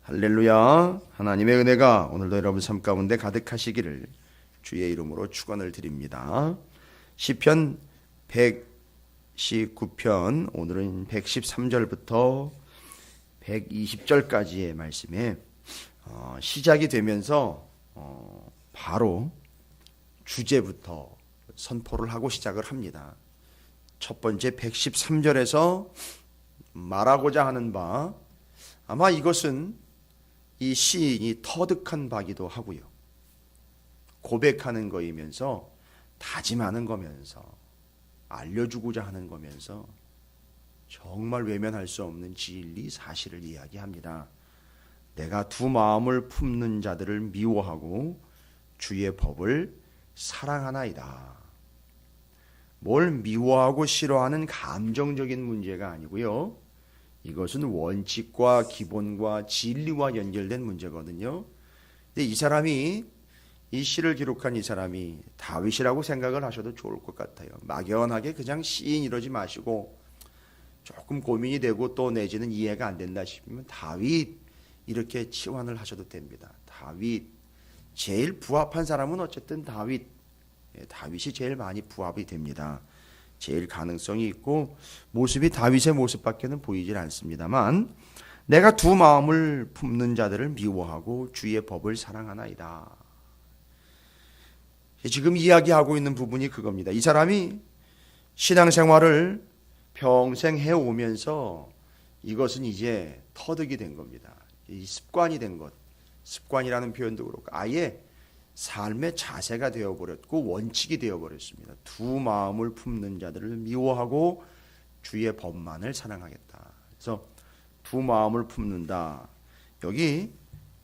할렐루야. 하나님의 은혜가 오늘도 여러분 삶 가운데 가득하시기를 주의 이름으로 축원을 드립니다. 시편 119편 오늘은 113절부터 120절까지의 말씀에 시작이 되면서 바로 주제부터 선포를 하고 시작을 합니다. 첫 번째 113절에서 말하고자 하는 바, 아마 이것은 이 시인이 터득한 바기도 하고요. 고백하는 거이면서 다짐하는 거면서 알려주고자 하는 거면서 정말 외면할 수 없는 진리 사실을 이야기합니다. 내가 두 마음을 품는 자들을 미워하고 주의 법을 사랑하나이다. 뭘 미워하고 싫어하는 감정적인 문제가 아니고요. 이것은 원칙과 기본과 진리와 연결된 문제거든요. 근데 이 사람이, 이 시를 기록한 이 사람이 다윗이라고 생각을 하셔도 좋을 것 같아요. 막연하게 그냥 시인 이러지 마시고 조금 고민이 되고 또 내지는 이해가 안 된다 싶으면 다윗 이렇게 치환을 하셔도 됩니다. 다윗, 제일 부합한 사람은 어쨌든 다윗, 다윗이 제일 많이 부합이 됩니다. 제일 가능성이 있고 모습이 다윗의 모습밖에는 보이질 않습니다만, 내가 두 마음을 품는 자들을 미워하고 주의 법을 사랑하나이다. 지금 이야기하고 있는 부분이 그겁니다. 이 사람이 신앙생활을 평생 해오면서 이것은 이제 터득이 된 겁니다. 이 습관이 된 것, 습관이라는 표현도 그렇고 아예 삶의 자세가 되어버렸고 원칙이 되어버렸습니다. 두 마음을 품는 자들을 미워하고 주의 법만을 사랑하겠다. 그래서 두 마음을 품는다. 여기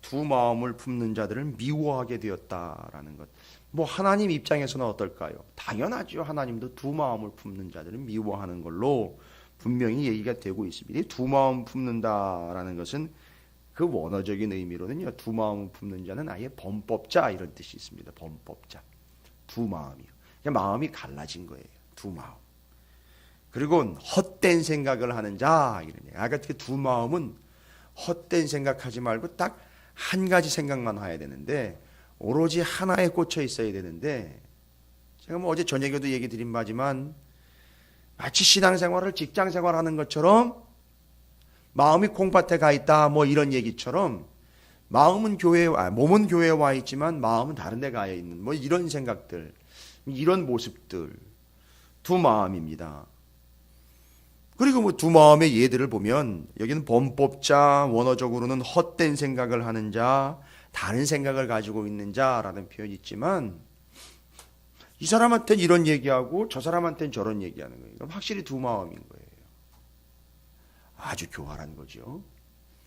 두 마음을 품는 자들을 미워하게 되었다라는 것. 뭐 하나님 입장에서는 어떨까요? 당연하죠. 하나님도 두 마음을 품는 자들을 미워하는 걸로 분명히 얘기가 되고 있습니다. 이 두 마음 품는다라는 것은 그 원어적인 의미로는요, 두 마음을 품는 자는 아예 범법자 이런 뜻이 있습니다. 범법자. 두 마음이요. 그냥 마음이 갈라진 거예요. 두 마음. 그리고 헛된 생각을 하는 자 이런 얘기. 아까 그 두 마음은 헛된 생각하지 말고 딱 한 가지 생각만 해야 되는데 오로지 하나에 꽂혀 있어야 되는데, 제가 뭐 어제 저녁에도 얘기 드린 바지만 마치 신앙생활을 직장생활하는 것처럼 마음이 콩밭에 가 있다 뭐 이런 얘기처럼 마음은 교회에 몸은 교회에 와 있지만 마음은 다른 데 가 있는 뭐 이런 생각들, 이런 모습들, 두 마음입니다. 그리고 뭐 두 마음의 예들을 보면 여기는 범법자, 원어적으로는 헛된 생각을 하는 자, 다른 생각을 가지고 있는 자라는 표현이 있지만 이 사람한테는 이런 얘기하고 저 사람한테는 저런 얘기하는 거예요. 그럼 확실히 두 마음인 거예요. 아주 교활한 거죠.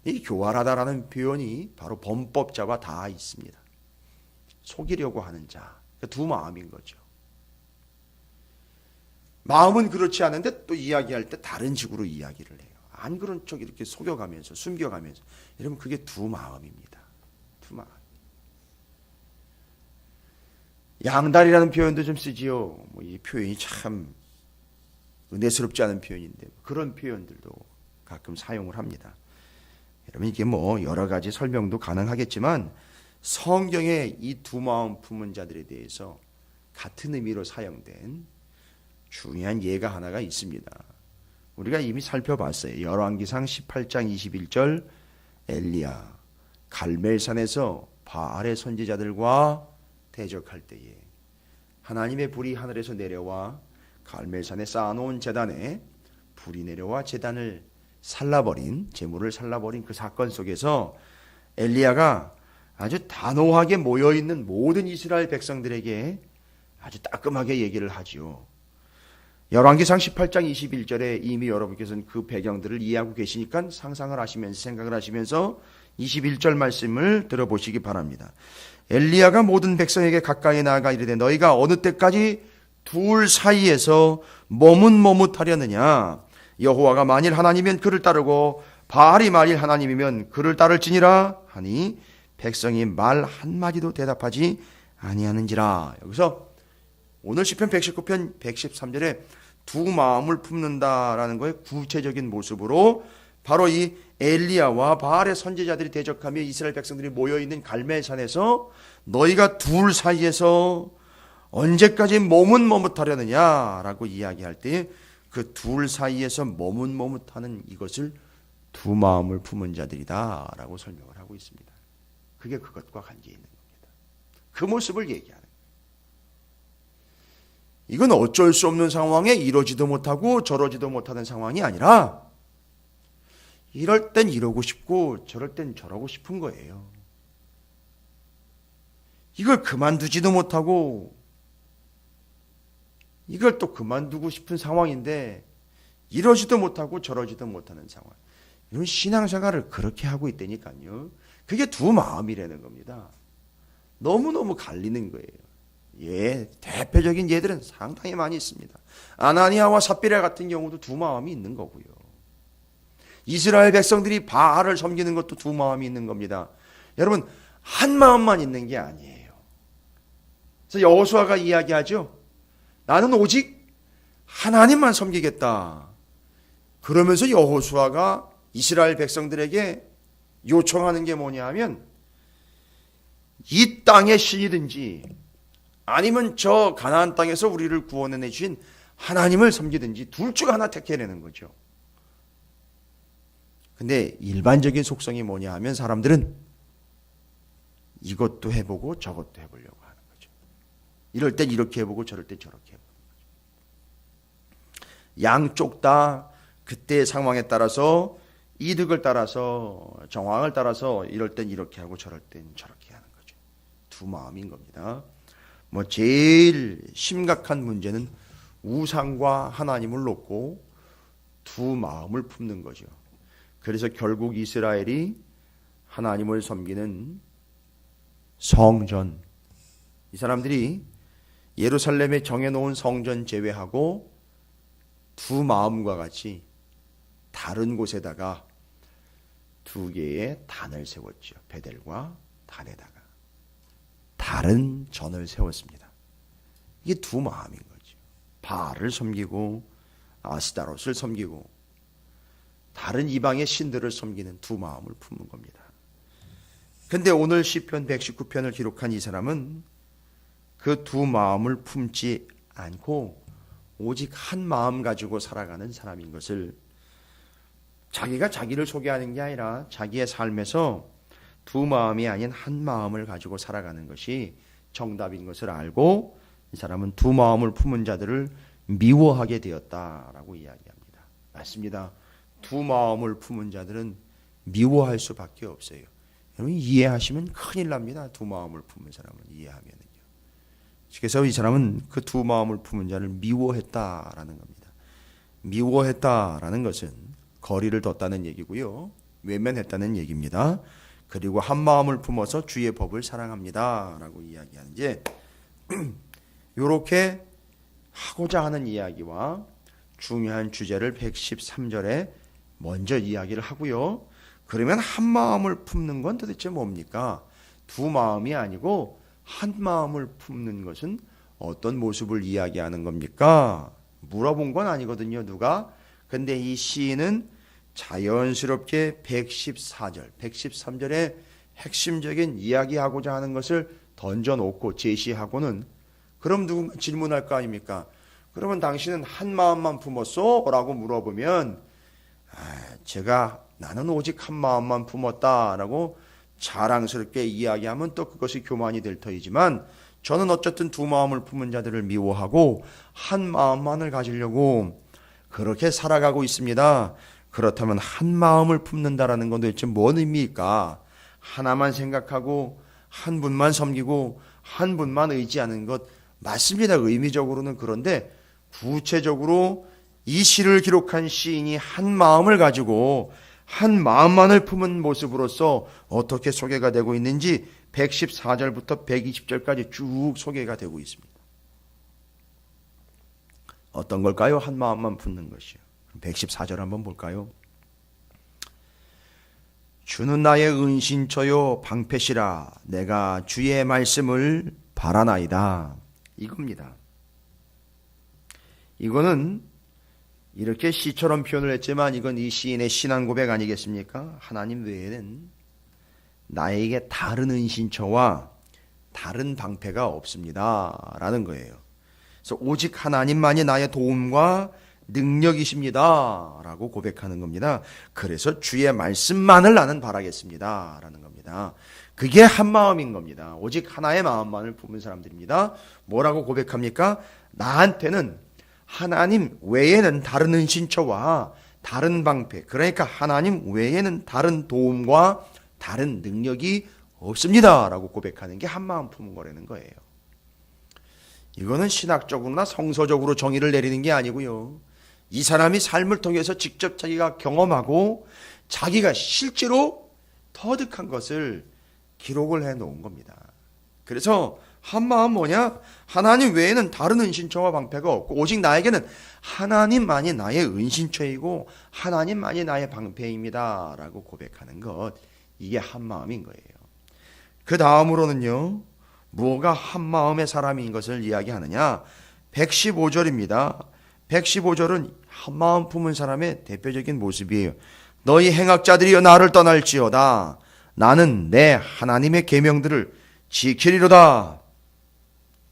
이 교활하다라는 표현이 바로 범법자와 다 있습니다. 속이려고 하는 자, 두 마음인 거죠. 마음은 그렇지 않은데 또 이야기할 때 다른 식으로 이야기를 해요. 안 그런 쪽 이렇게 속여가면서 숨겨가면서 이러면 그게 두 마음입니다. 두 마음. 양다리라는 표현도 좀 쓰지요. 뭐 이 표현이 참 은혜스럽지 않은 표현인데 그런 표현들도 가끔 사용을 합니다. 여러분 이게 뭐 여러 가지 설명도 가능하겠지만 성경에 이 두 마음 품은 자들에 대해서 같은 의미로 사용된 중요한 예가 하나가 있습니다. 우리가 이미 살펴봤어요. 열왕기상 18장 21절 엘리야 갈멜산에서 바알의 선지자들과 대적할 때에 하나님의 불이 하늘에서 내려와 갈멜산에 쌓아놓은 제단에 불이 내려와 제단을 살라버린, 제물을 살라버린 그 사건 속에서 엘리야가 아주 단호하게 모여있는 모든 이스라엘 백성들에게 아주 따끔하게 얘기를 하지요. 열왕기상 18장 21절에 이미 여러분께서는 그 배경들을 이해하고 계시니까 상상을 하시면서 생각을 하시면서 21절 말씀을 들어보시기 바랍니다. 엘리야가 모든 백성에게 가까이 나아가 이르되 너희가 어느 때까지 둘 사이에서 머뭇머뭇하려느냐. 여호와가 만일 하나님이면 그를 따르고 바알이 만일 하나님이면 그를 따를지니라 하니 백성이 말 한마디도 대답하지 아니하는지라. 여기서 오늘 시편 119편 113절에 두 마음을 품는다라는 거의 구체적인 모습으로 바로 이 엘리야와 바알의 선지자들이 대적하며 이스라엘 백성들이 모여있는 갈멜산에서 너희가 둘 사이에서 언제까지 머뭇머뭇하려느냐라고 이야기할 때 그 둘 사이에서 머뭇머뭇하는 이것을 두 마음을 품은 자들이다 라고 설명을 하고 있습니다. 그게 그것과 관계 있는 겁니다. 그 모습을 얘기하는 거예요. 이건 어쩔 수 없는 상황에 이러지도 못하고 저러지도 못하는 상황이 아니라 이럴 땐 이러고 싶고 저럴 땐 저러고 싶은 거예요. 이걸 그만두지도 못하고 이걸 또 그만두고 싶은 상황인데 이러지도 못하고 저러지도 못하는 상황. 이런 신앙생활을 그렇게 하고 있다니까요. 그게 두 마음이라는 겁니다. 너무너무 갈리는 거예요. 예, 대표적인 예들은 상당히 많이 있습니다. 아나니아와 삽비라 같은 경우도 두 마음이 있는 거고요. 이스라엘 백성들이 바알을 섬기는 것도 두 마음이 있는 겁니다. 여러분, 한 마음만 있는 게 아니에요. 그래서 여호수아가 이야기하죠. 나는 오직 하나님만 섬기겠다. 그러면서 여호수아가 이스라엘 백성들에게 요청하는 게 뭐냐 하면 이 땅의 신이든지 아니면 저 가나안 땅에서 우리를 구원해 주신 하나님을 섬기든지 둘 중 하나 택해내는 거죠. 근데 일반적인 속성이 뭐냐 하면 사람들은 이것도 해보고 저것도 해보려고 하는 거죠. 이럴 땐 이렇게 해보고 저럴 땐 저렇게 해보는 거죠. 양쪽 다 그때의 상황에 따라서 이득을 따라서 정황을 따라서 이럴 땐 이렇게 하고 저럴 땐 저렇게 하는 거죠. 두 마음인 겁니다. 뭐 제일 심각한 문제는 우상과 하나님을 놓고 두 마음을 품는 거죠. 그래서 결국 이스라엘이 하나님을 섬기는 성전, 이 사람들이 예루살렘에 정해놓은 성전 제외하고 두 마음과 같이 다른 곳에다가 두 개의 단을 세웠죠. 베델과 단에다가 다른 전을 세웠습니다. 이게 두 마음인 거죠. 바알을 섬기고 아스타롯을 섬기고 다른 이방의 신들을 섬기는 두 마음을 품는 겁니다. 근데 오늘 시편 119편을 기록한 이 사람은 그 두 마음을 품지 않고 오직 한 마음 가지고 살아가는 사람인 것을, 자기가 자기를 소개하는 게 아니라 자기의 삶에서 두 마음이 아닌 한 마음을 가지고 살아가는 것이 정답인 것을 알고 이 사람은 두 마음을 품은 자들을 미워하게 되었다라고 이야기합니다. 맞습니다. 두 마음을 품은 자들은 미워할 수밖에 없어요. 여러분 이해하시면 큰일 납니다. 두 마음을 품은 사람은 이해하면은요. 그래서 이 사람은 그 두 마음을 품은 자를 미워했다라는 겁니다. 미워했다라는 것은 거리를 뒀다는 얘기고요. 외면했다는 얘기입니다. 그리고 한 마음을 품어서 주의 법을 사랑합니다라고 이야기하는데 이렇게 하고자 하는 이야기와 중요한 주제를 113절에 먼저 이야기를 하고요. 그러면 한 마음을 품는 건 도대체 뭡니까? 두 마음이 아니고 한 마음을 품는 것은 어떤 모습을 이야기하는 겁니까? 물어본 건 아니거든요, 누가. 근데 이 시인은 자연스럽게 113절에 핵심적인 이야기하고자 하는 것을 던져놓고 제시하고는 그럼 누군가 질문할 거 아닙니까? 그러면 당신은 한 마음만 품었어? 라고 물어보면 나는 오직 한 마음만 품었다라고 자랑스럽게 이야기하면 또 그것이 교만이 될 터이지만 저는 어쨌든 두 마음을 품은 자들을 미워하고 한 마음만을 가지려고 그렇게 살아가고 있습니다. 그렇다면 한 마음을 품는다라는 건 도대체 뭔 의미일까? 하나만 생각하고 한 분만 섬기고 한 분만 의지하는 것 맞습니다. 의미적으로는. 그런데 구체적으로 이 시를 기록한 시인이 한 마음을 가지고 한 마음만을 품은 모습으로서 어떻게 소개가 되고 있는지 114절부터 120절까지 쭉 소개가 되고 있습니다. 어떤 걸까요? 한 마음만 품는 것이요. 114절 한번 볼까요? 주는 나의 은신처요 방패시라 내가 주의 말씀을 바라나이다. 이겁니다. 이거는 이렇게 시처럼 표현을 했지만 이건 이 시인의 신앙 고백 아니겠습니까? 하나님 외에는 나에게 다른 은신처와 다른 방패가 없습니다 라는 거예요. 그래서 오직 하나님만이 나의 도움과 능력이십니다 라고 고백하는 겁니다. 그래서 주의 말씀만을 나는 바라겠습니다 라는 겁니다. 그게 한 마음인 겁니다. 오직 하나의 마음만을 품은 사람들입니다. 뭐라고 고백합니까? 나한테는 하나님 외에는 다른 은신처와 다른 방패, 그러니까 하나님 외에는 다른 도움과 다른 능력이 없습니다 라고 고백하는 게 한 마음 품은 거라는 거예요. 이거는 신학적으로나 성서적으로 정의를 내리는 게 아니고요, 이 사람이 삶을 통해서 직접 자기가 경험하고 자기가 실제로 터득한 것을 기록을 해 놓은 겁니다. 그래서 한마음 뭐냐? 하나님 외에는 다른 은신처와 방패가 없고 오직 나에게는 하나님만이 나의 은신처이고 하나님만이 나의 방패입니다 라고 고백하는 것, 이게 한마음인 거예요. 그 다음으로는요, 무엇가 한마음의 사람인 것을 이야기하느냐? 115절입니다. 115절은 한마음 품은 사람의 대표적인 모습이에요. 너희 행악자들이여 나를 떠날지어다. 나는 내 하나님의 계명들을 지키리로다.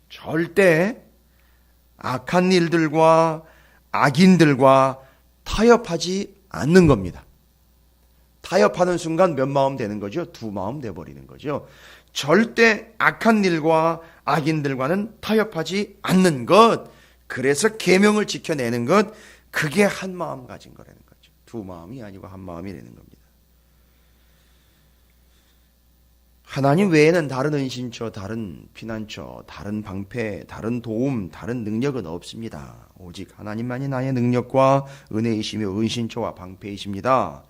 절대 악한 일들과 악인들과 타협하지 않는 겁니다. 타협하는 순간 몇 마음 되는 거죠? 두 마음 돼버리는 거죠. 절대 악한 일과 악인들과는 타협하지 않는 것, 그래서 계명을 지켜내는 것, 그게 한 마음 가진 거라는 거죠. 두 마음이 아니고 한 마음이라는 겁니다. 하나님 외에는 다른 은신처, 다른 피난처, 다른 방패, 다른 도움, 다른 능력은 없습니다. 오직 하나님만이 나의 능력과 은혜이시며 은신처와 방패이십니다.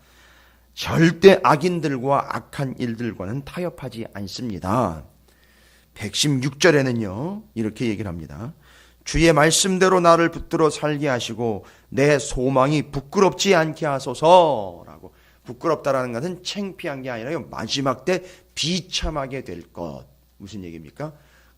절대 악인들과 악한 일들과는 타협하지 않습니다. 116절에는요 이렇게 얘기를 합니다. 주의 말씀대로 나를 붙들어 살게 하시고 내 소망이 부끄럽지 않게 하소서라고. 부끄럽다라는 것은 창피한 게 아니라요, 마지막 때 비참하게 될 것. 무슨 얘기입니까?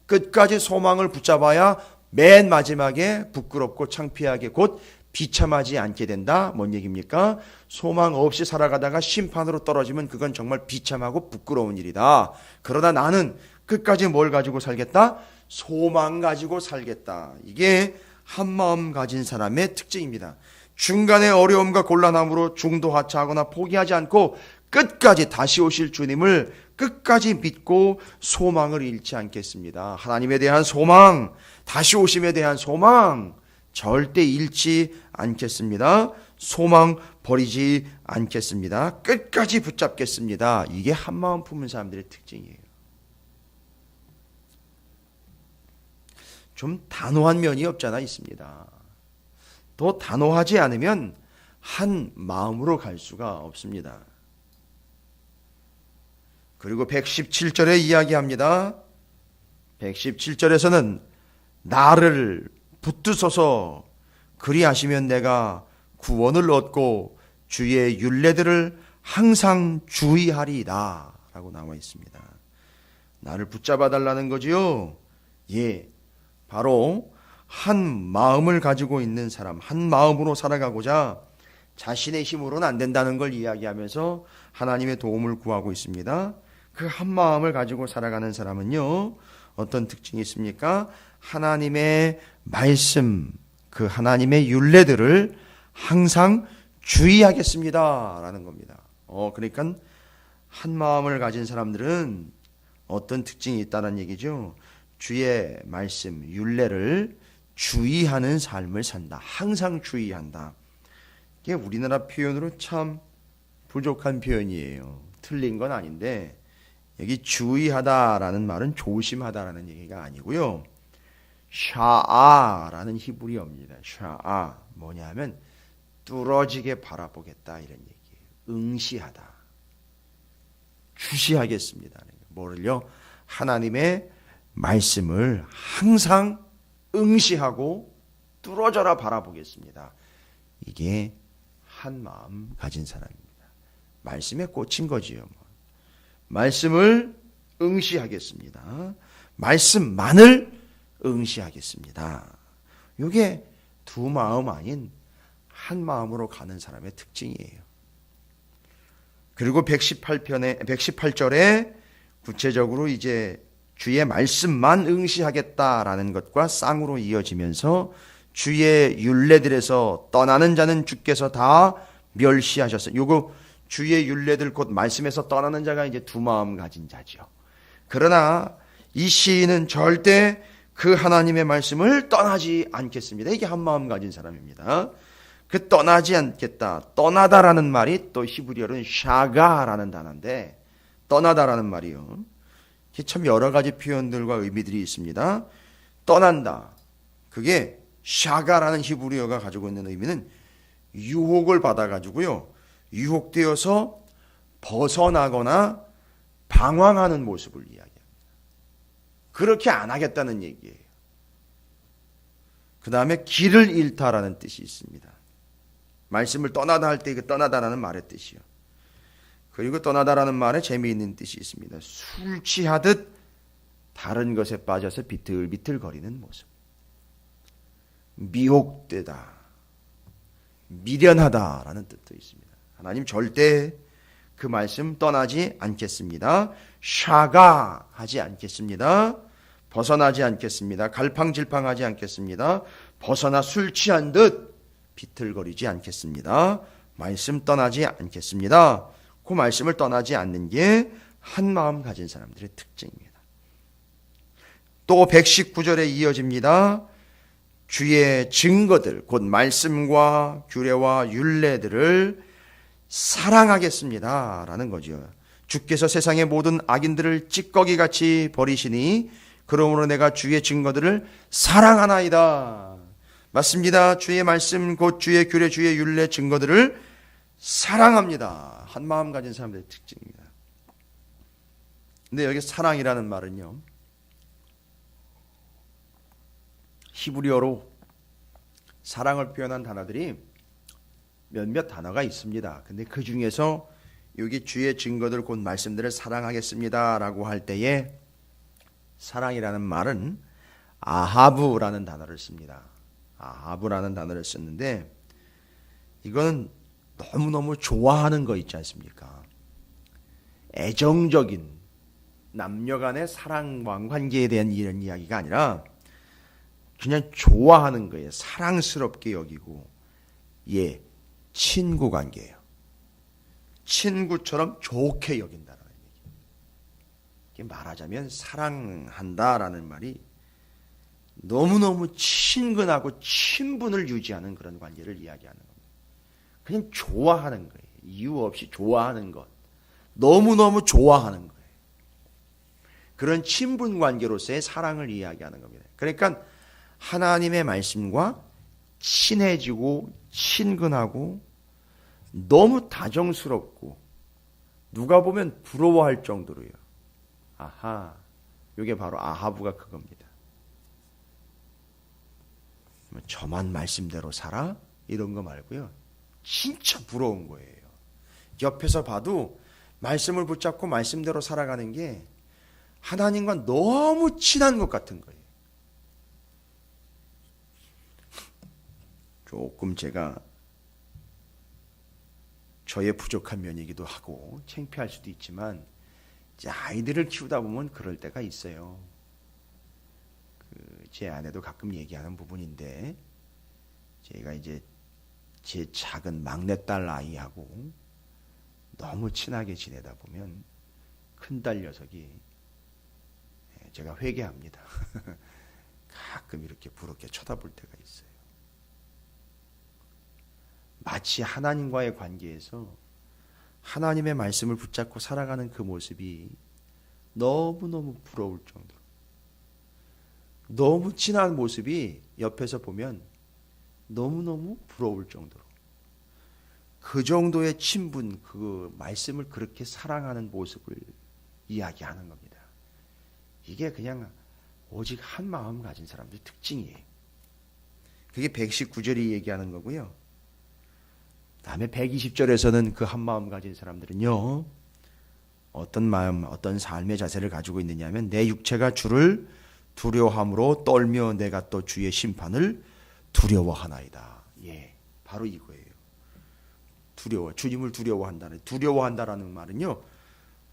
끝까지 소망을 붙잡아야 맨 마지막에 부끄럽고 창피하게 곧 비참하지 않게 된다. 뭔 얘기입니까? 소망 없이 살아가다가 심판으로 떨어지면 그건 정말 비참하고 부끄러운 일이다. 그러나 나는 끝까지 뭘 가지고 살겠다? 소망 가지고 살겠다. 이게 한마음 가진 사람의 특징입니다. 중간에 어려움과 곤란함으로 중도하차하거나 포기하지 않고 끝까지 다시 오실 주님을 끝까지 믿고 소망을 잃지 않겠습니다. 하나님에 대한 소망, 다시 오심에 대한 소망 절대 잃지 않겠습니다. 소망 버리지 않겠습니다. 끝까지 붙잡겠습니다. 이게 한마음 품은 사람들의 특징이에요. 좀 단호한 면이 없잖아 있습니다. 더 단호하지 않으면 한 마음으로 갈 수가 없습니다. 그리고 117절에 이야기합니다. 117절에서는 나를 붙드소서 그리하시면 내가 구원을 얻고 주의 율례들을 항상 주의하리이다 라고 나와 있습니다. 나를 붙잡아 달라는 거지요. 예, 바로 한 마음을 가지고 있는 사람, 한 마음으로 살아가고자 자신의 힘으로는 안 된다는 걸 이야기하면서 하나님의 도움을 구하고 있습니다. 그 한 마음을 가지고 살아가는 사람은요, 어떤 특징이 있습니까? 하나님의 말씀, 그 하나님의 율례들을 항상 주의하겠습니다 라는 겁니다. 그러니까 한 마음을 가진 사람들은 어떤 특징이 있다는 얘기죠. 주의 말씀, 율례를 주의하는 삶을 산다. 항상 주의한다. 이게 우리나라 표현으로 참 부족한 표현이에요. 틀린 건 아닌데 여기 주의하다라는 말은 조심하다라는 얘기가 아니고요. 샤아라는 히브리어입니다. 샤아 뭐냐면 뚫어지게 바라보겠다 이런 얘기예요. 응시하다. 주시하겠습니다. 뭐를요? 하나님의 말씀을 항상 응시하고 뚫어져라 바라보겠습니다. 이게 한 마음 가진 사람입니다. 말씀에 꽂힌 거지요. 말씀을 응시하겠습니다. 말씀만을 응시하겠습니다. 이게 두 마음 아닌 한 마음으로 가는 사람의 특징이에요. 그리고 118절에 구체적으로 이제 주의 말씀만 응시하겠다라는 것과 쌍으로 이어지면서 주의 율례들에서 떠나는 자는 주께서 다 멸시하셨어요. 요거 주의 율례들 곧 말씀에서 떠나는 자가 이제 두 마음 가진 자죠. 그러나 이 시인은 절대 그 하나님의 말씀을 떠나지 않겠습니다. 이게 한 마음 가진 사람입니다. 그 떠나지 않겠다, 떠나다라는 말이 또 히브리어로는 샤가라는 단어인데, 떠나다라는 말이요, 이게 참 여러 가지 표현들과 의미들이 있습니다. 떠난다, 그게 샤가라는 히브리어가 가지고 있는 의미는 유혹을 받아가지고요, 유혹되어서 벗어나거나 방황하는 모습을 이야기합니다. 그렇게 안 하겠다는 얘기예요. 그 다음에 길을 잃다라는 뜻이 있습니다. 말씀을 떠나다 할 때 그 떠나다라는 말의 뜻이요. 그리고 떠나다라는 말에 재미있는 뜻이 있습니다. 술 취하듯 다른 것에 빠져서 비틀비틀 거리는 모습. 미혹되다, 미련하다라는 뜻도 있습니다. 하나님 절대 그 말씀 떠나지 않겠습니다. 샤가하지 않겠습니다. 벗어나지 않겠습니다. 갈팡질팡하지 않겠습니다. 벗어나 술 취한 듯 비틀거리지 않겠습니다. 말씀 떠나지 않겠습니다. 그 말씀을 떠나지 않는 게 한마음 가진 사람들의 특징입니다. 또 119절에 이어집니다. 주의 증거들, 곧 말씀과 규례와 율례들을 사랑하겠습니다 라는 거죠. 주께서 세상의 모든 악인들을 찌꺼기같이 버리시니 그러므로 내가 주의 증거들을 사랑하나이다. 맞습니다. 주의 말씀 곧 주의 규례, 주의 율례 증거들을 사랑합니다. 한 마음 가진 사람들의 특징입니다. 근데 여기 사랑이라는 말은요, 히브리어로 사랑을 표현한 단어들이 몇몇 단어가 있습니다. 근데 그 중에서 여기 주의 증거들 곧 말씀들을 사랑하겠습니다 라고 할 때에 사랑이라는 말은 아하브라는 단어를 씁니다. 아하브라는 단어를 썼는데, 이거는 너무너무 좋아하는 거 있지 않습니까? 애정적인 남녀 간의 사랑과 관계에 대한 이런 이야기가 아니라 그냥 좋아하는 거예요. 사랑스럽게 여기고, 예, 친구 관계예요. 친구처럼 좋게 여긴다는 얘기예요. 이게 말하자면 사랑한다라는 말이 너무너무 친근하고 친분을 유지하는 그런 관계를 이야기하는 겁니다. 그냥 좋아하는 거예요. 이유 없이 좋아하는 것. 너무너무 좋아하는 거예요. 그런 친분 관계로서의 사랑을 이야기하는 겁니다. 그러니까 하나님의 말씀과 친해지고 친근하고 너무 다정스럽고 누가 보면 부러워할 정도로요. 아하, 이게 바로 아하브가 그겁니다. 저만 말씀대로 살아? 이런 거 말고요. 진짜 부러운 거예요. 옆에서 봐도 말씀을 붙잡고 말씀대로 살아가는 게 하나님과 너무 친한 것 같은 거예요. 조금 제가 저의 부족한 면이기도 하고 창피할 수도 있지만 이제 아이들을 키우다 보면 그럴 때가 있어요. 제 아내도 가끔 얘기하는 부분인데, 제가 이제 제 작은 막내딸 아이하고 너무 친하게 지내다 보면 큰딸 녀석이, 제가 회개합니다. 가끔 이렇게 부럽게 쳐다볼 때가 있어요. 마치 하나님과의 관계에서 하나님의 말씀을 붙잡고 살아가는 그 모습이 너무너무 부러울 정도로, 너무 친한 모습이 옆에서 보면 너무너무 부러울 정도로, 그 정도의 친분, 그 말씀을 그렇게 사랑하는 모습을 이야기하는 겁니다. 이게 그냥 오직 한 마음 가진 사람들의 특징이에요. 그게 119절이 얘기하는 거고요. 다음에 120절에서는 그 한 마음 가진 사람들은요, 어떤 마음, 어떤 삶의 자세를 가지고 있느냐면, 내 육체가 주를 두려워함으로 떨며 내가 또 주의 심판을 두려워하나이다. 예, 바로 이거예요. 주님을 두려워한다라는 말은요,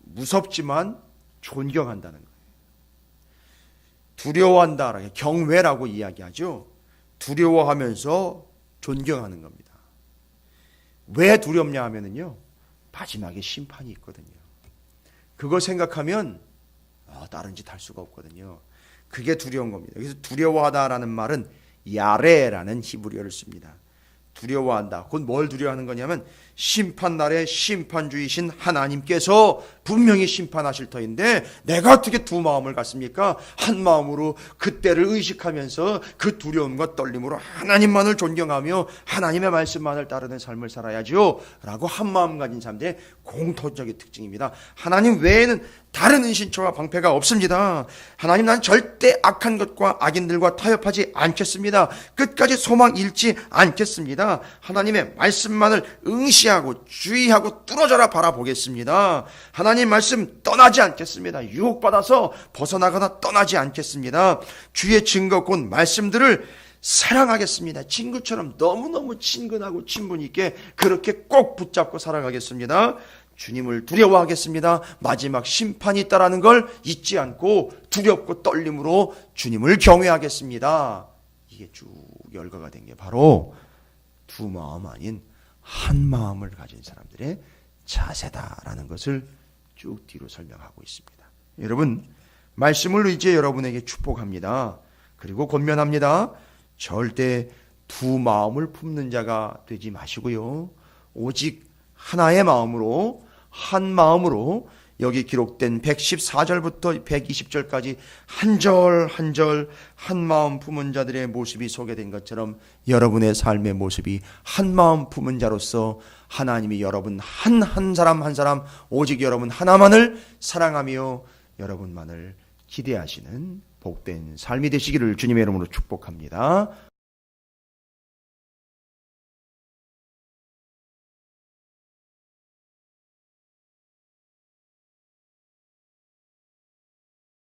무섭지만 존경한다는 거예요. 두려워한다, 경외라고 이야기하죠. 두려워하면서 존경하는 겁니다. 왜 두렵냐 하면은요, 마지막에 심판이 있거든요. 그거 생각하면 다른 짓 할 수가 없거든요. 그게 두려운 겁니다. 그래서 두려워하다라는 말은 야레라는 히브리어를 씁니다. 두려워한다. 곧 뭘 두려워하는 거냐면 심판날에 심판주이신 하나님께서 분명히 심판하실 터인데 내가 어떻게 두 마음을 갖습니까? 한 마음으로 그때를 의식하면서 그 두려움과 떨림으로 하나님만을 존경하며 하나님의 말씀만을 따르는 삶을 살아야죠 라고 한 마음 가진 사람들의 공통적인 특징입니다. 하나님 외에는 다른 은신처와 방패가 없습니다. 하나님, 난 절대 악한 것과 악인들과 타협하지 않겠습니다. 끝까지 소망 잃지 않겠습니다. 하나님의 말씀만을 응시하고 주의하고 뚫어져라 바라보겠습니다. 하나님 말씀 떠나지 않겠습니다. 유혹받아서 벗어나거나 떠나지 않겠습니다. 주의 증거 곧 말씀들을 사랑하겠습니다. 친구처럼 너무너무 친근하고 친분 있게 그렇게 꼭 붙잡고 살아가겠습니다. 주님을 두려워하겠습니다. 마지막 심판이 있다라는 걸 잊지 않고 두렵고 떨림으로 주님을 경외하겠습니다. 이게 쭉 열거가 된 게 바로 두 마음 아닌 한 마음을 가진 사람들의 자세다라는 것을 쭉 뒤로 설명하고 있습니다. 여러분, 말씀을 의지해 여러분에게 축복합니다. 그리고 권면합니다. 절대 두 마음을 품는 자가 되지 마시고요. 오직 하나의 마음으로, 한 마음으로 여기 기록된 114절부터 120절까지 한 절 한 절 한 마음 품은 자들의 모습이 소개된 것처럼 여러분의 삶의 모습이 한 마음 품은 자로서 하나님이 여러분 한 사람 한 사람 오직 여러분 하나만을 사랑하며 여러분만을 기대하시는 복된 삶이 되시기를 주님의 이름으로 축복합니다.